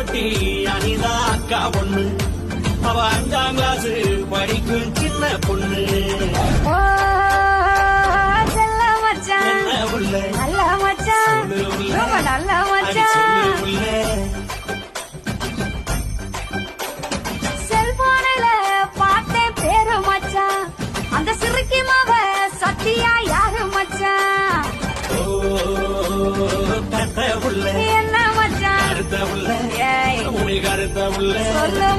போட்டி அனிதா அக்கா பொண்ணு அவ 5ஆம் கிளாஸ் படிக்கும் சின்ன பொண்ணு. ஓ செல்ல மச்சான் என்ன உள்ள நல்ல மச்சான் சொல்லு உள்ள ரொம்ப நல்ல அடி மச்சான். சொல்லு உள்ள செல்போனில பார்த்தேன் பேரு மச்சான் அந்த சிறுக்கி மாவ சத்தியா யாரு மச்சான். ஓ கத்த உள்ள என்ன மச்சான் கருத்த உள்ள ஏய் உனி கருத்த உள்ள சொல்லு